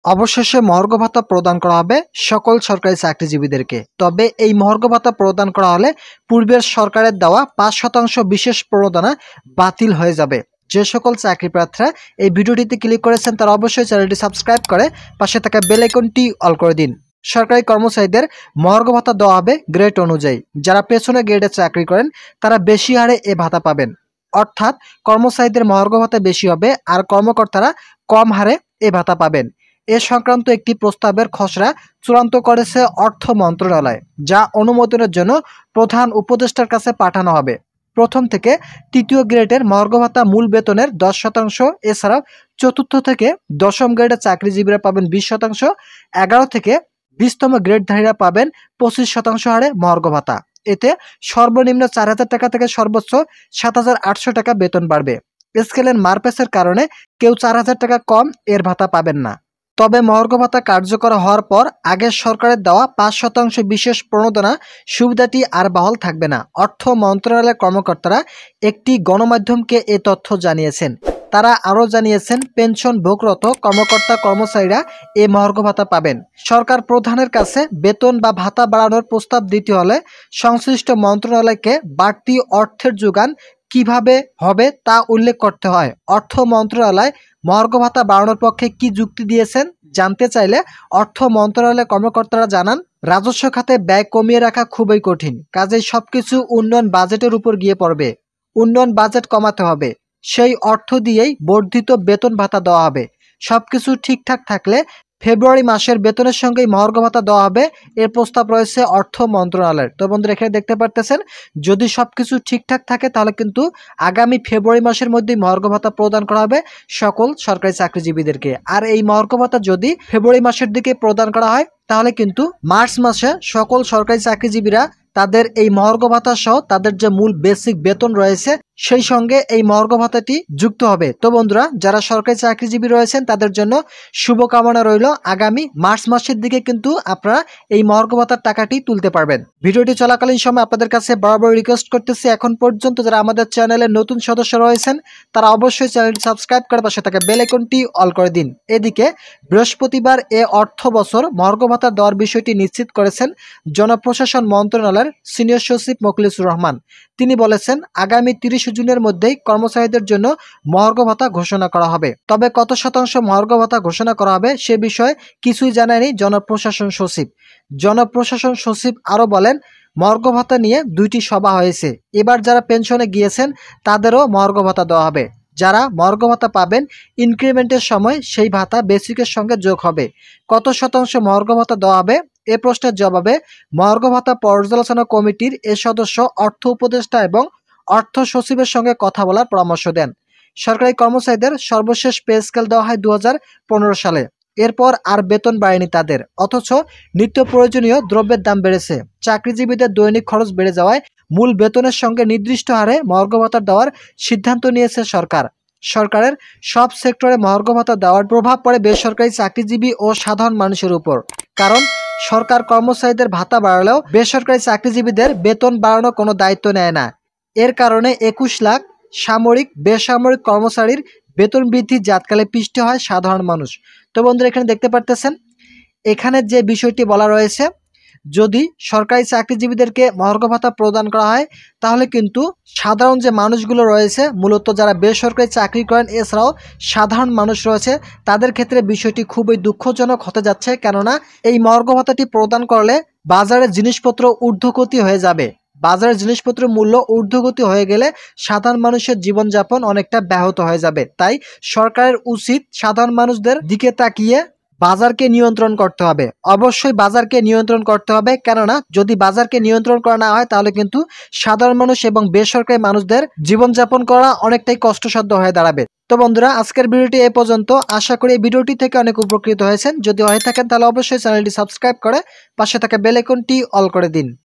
অবশেষে মহার্ঘ ভাতা প্রদান করা হবে সকল সরকারি চাকরিজীবীদেরকে। তবে এই মহার্ঘ ভাতা প্রদান করা হলে পূর্বের সরকারের দেওয়া ৫% বিশেষ প্রণোদনা বাতিল হয়ে যাবে। যে সকল চাকরি প্রার্থীরা এই ভিডিওটিতে ক্লিক করেছেন তারা অবশ্যই চ্যানেলটি সাবস্ক্রাইব করে পাশে থাকা বেল আইকনটি অল করে দিন। সরকারি কর্মচারীদের মহার্ঘ ভাতা দেওয়া হবে গ্রেড অনুযায়ী। যারা পেছনে গ্রেডে চাকরি করেন তারা বেশি হারে এ ভাতা পাবেন, অর্থাৎ কর্মচারীদের মহার্ঘ ভাতা বেশি হবে আর কর্মকর্তারা কম হারে এ ভাতা পাবেন। এ সংক্রান্ত একটি প্রস্তাবের খসড়া চূড়ান্ত করেছে অর্থ মন্ত্রণালয়, যা অনুমোদনের জন্য প্রধান উপদেষ্টার কাছে পাঠানো হবে। প্রথম থেকে তৃতীয় গ্রেডের মহার্ঘ ভাতা মূল বেতনের 10%, এছাড়াও চতুর্থ থেকে দশম গ্রেডের চাকরিজীবীরা পাবেন 20%, 11 থেকে 20তম গ্রেডধারীরা পাবেন 25% হারে মহার্ঘ ভাতা। এতে সর্বনিম্ন 4,000 টাকা থেকে সর্বোচ্চ 7,800 টাকা বেতন বাড়বে। স্কেলের মারপ্যাচের কারণে কেউ 4,000 টাকা কম এর ভাতা পাবেন না। তবে মহার্ঘ ভাতা কার্যকর হওয়ার পর আগের সরকারের দেওয়া 5% বিশেষ প্রণোদনা সুবিধাটি আর বহাল থাকবে না। অর্থ মন্ত্রণালয়ের কর্মকর্তারা একটি গণমাধ্যমকে এ তথ্য জানিয়েছেন। তারা আরও জানিয়েছেন, পেনশন ভোগরত কর্মকর্তা কর্মচারীরা এ মহার্ঘ ভাতা পাবেন। সরকার প্রধানের কাছে বেতন বা ভাতা বাড়ানোর প্রস্তাব দিতে হলে সংশ্লিষ্ট মন্ত্রণালয়কে বাড়তি অর্থের যোগান কিভাবে হবে তা উল্লেখ করতে হয়। অর্থ মন্ত্রণালয় মহার্ঘ ভাতা বাড়ানোর পক্ষে কি যুক্তি দিয়েছেন জানতে চাইলে অর্থ মন্ত্রণালয়ের কর্মকর্তারা জানান, রাজস্ব খাতে ব্যয় কমিয়ে রাখা খুবই কঠিন, কাজেই সবকিছু উন্নয়ন বাজেটের উপর গিয়ে পড়বে। উন্নয়ন বাজেট কমাতে হবে, সেই অর্থ দিয়েই বর্ধিত বেতন ভাতা দেওয়া হবে। সবকিছু ঠিকঠাক থাকলে ফেব্রুয়ারি মাসের বেতনের সঙ্গেই মহার্ঘ ভাতা দেওয়া হবে, এর প্রস্তাব রয়েছে অর্থ মন্ত্রণালয়ের। তো বন্ধুরা, এখানে দেখতে পারতেছেন, যদি সবকিছু ঠিকঠাক থাকে তাহলে কিন্তু আগামী ফেব্রুয়ারি মাসের মধ্যেই মহার্ঘ ভাতা প্রদান করা হবে সকল সরকারি চাকরিজীবীদেরকে। আর এই মহার্ঘ ভাতা যদি ফেব্রুয়ারি মাসের দিকে প্রদান করা হয় তাহলে কিন্তু মার্চ মাসে সকল সরকারি চাকরিজীবীরা তাদের এই মহার্ঘ ভাতা সহ তাদের যে মূল বেসিক বেতন রয়েছে সেই সঙ্গে এই মহার্ঘ ভাতাটি যুক্ত হবে। তো বন্ধুরা, যারা সরকারি চাকরিজীবী রয়েছেন তাদের জন্য শুভকামনা রইল। আগামী মার্চ মাসের দিকে কিন্তু আপনারা এই মহার্ঘ ভাতার টাকাটি তুলতে পারবেন। ভিডিওটি চলাকালীন সময় আপনাদের কাছে বরাবর রিকোয়েস্ট করতেছি, এখন পর্যন্ত যারা আমাদের চ্যানেলের নতুন সদস্য রয়েছেন তারা অবশ্যই চ্যানেলটি সাবস্ক্রাইব করে পাশে থাকা বেল আইকনটি অল করে দিন। এদিকে বৃহস্পতিবার এ অর্থ বছর মহার্ঘ ভাতা দেওয়ার বিষয়টি নিশ্চিত করেছেন জনপ্রশাসন মন্ত্রণালয়ের সিনিয়র সচিব মোখলেছুর রহমান। তিনি বলেছেন, আগামী 30 জুনের মধ্যেই কর্মচারীদের জন্য মহার্ঘ ভাতা ঘোষণা করা হবে। তবে কত শতাংশ মহার্ঘ ভাতা ঘোষণা করা হবে সে বিষয়ে কিছুই জানায়নি জনপ্রশাসন সচিব। জনপ্রশাসন সচিব আরও বলেন, মহার্ঘ ভাতা নিয়ে 2টি সভা হয়েছে। এবার যারা পেনশনে গিয়েছেন তাদেরও মহার্ঘ ভাতা দেওয়া হবে। যারা মহার্ঘ ভাতা পাবেন ইনক্রিমেন্টের সময় সেই ভাতা বেসিকের সঙ্গে যোগ হবে। কত শতাংশ মহার্ঘ ভাতা দেওয়া হবে এ প্রশ্নের জবাবে মহার্ঘ ভাতা পর্যালোচনা কমিটির এ সদস্য অর্থ উপদেষ্টা এবং অর্থ সচিবের সঙ্গে কথা বলার পরামর্শ দেন। সরকারি কর্মচারীদের সর্বশেষ পে স্কেল দেওয়া হয় 2015 সালে। এরপর আর বেতন বাড়েনি তাদের, অথচ নিত্য প্রয়োজনীয় দ্রব্যের দাম বেড়েছে। চাকরিজীবীদের দৈনিক খরচ বেড়ে যাওয়ায় মূল বেতনের সঙ্গে নির্দিষ্ট হারে মহার্ঘ ভাতা দেওয়ার সিদ্ধান্ত নিয়েছে সরকার। সরকারের সব সেক্টরে মহার্ঘ ভাতা দেওয়ার প্রভাব পড়ে বেসরকারি চাকরিজীবী ও সাধারণ মানুষের উপর। কারণ সরকার কর্মচারীদের ভাতা বাড়ালেও বেসরকারি চাকরিজীবীদের বেতন বাড়ানোর কোনো দায়িত্ব নেয় না। এর কারণে 21 লাখ সামরিক বেসামরিক কর্মচারীর বেতন বৃদ্ধি জাতকালে পিষ্ট হয় সাধারণ মানুষ। তো বন্ধুরা, এখানে দেখতে পারতেছেন, এখানে যে বিষয়টি বলা রয়েছে, যদি সরকারি চাকরিজীবীদেরকে মহার্ঘ ভাতা প্রদান করা হয় তাহলে কিন্তু সাধারণ যে মানুষগুলো রয়েছে, মূলত যারা বেসরকারি চাকরি করেন এছাড়াও সাধারণ মানুষ রয়েছে, তাদের ক্ষেত্রে বিষয়টি খুবই দুঃখজনক হতে যাচ্ছে। কেননা এই মহার্ঘ ভাতাটি প্রদান করলে বাজারের জিনিসপত্র ঊর্ধ্বগতি হয়ে যাবে। বাজারের জিনিসপত্রের মূল্য ঊর্ধ্বগতি হয়ে গেলে সাধারণ মানুষের জীবনযাপন অনেকটা ব্যাহত হয়ে যাবে। তাই সরকারের উচিত সাধারণ মানুষদের দিকে তাকিয়ে বাজারকে নিয়ন্ত্রণ করতে হবে। অবশ্যই বাজারকে নিয়ন্ত্রণ করতে হবে, কেননা যদি বাজারকে নিয়ন্ত্রণ করা না হয় তাহলে কিন্তু সাধারণ মানুষ এবং বেসরকারি মানুষদের জীবনযাপন করা অনেকটাই কষ্টসাধ্য হয়ে দাঁড়াবে। তো বন্ধুরা, আজকের ভিডিওটি এই পর্যন্ত। আশা করি এই ভিডিওটি থেকে অনেক উপকৃত হয়েছেন। যদি হয়ে থাকেন তাহলে অবশ্যই চ্যানেলটি সাবস্ক্রাইব করে পাশে থাকা বেল আইকনটি অল করে দিন।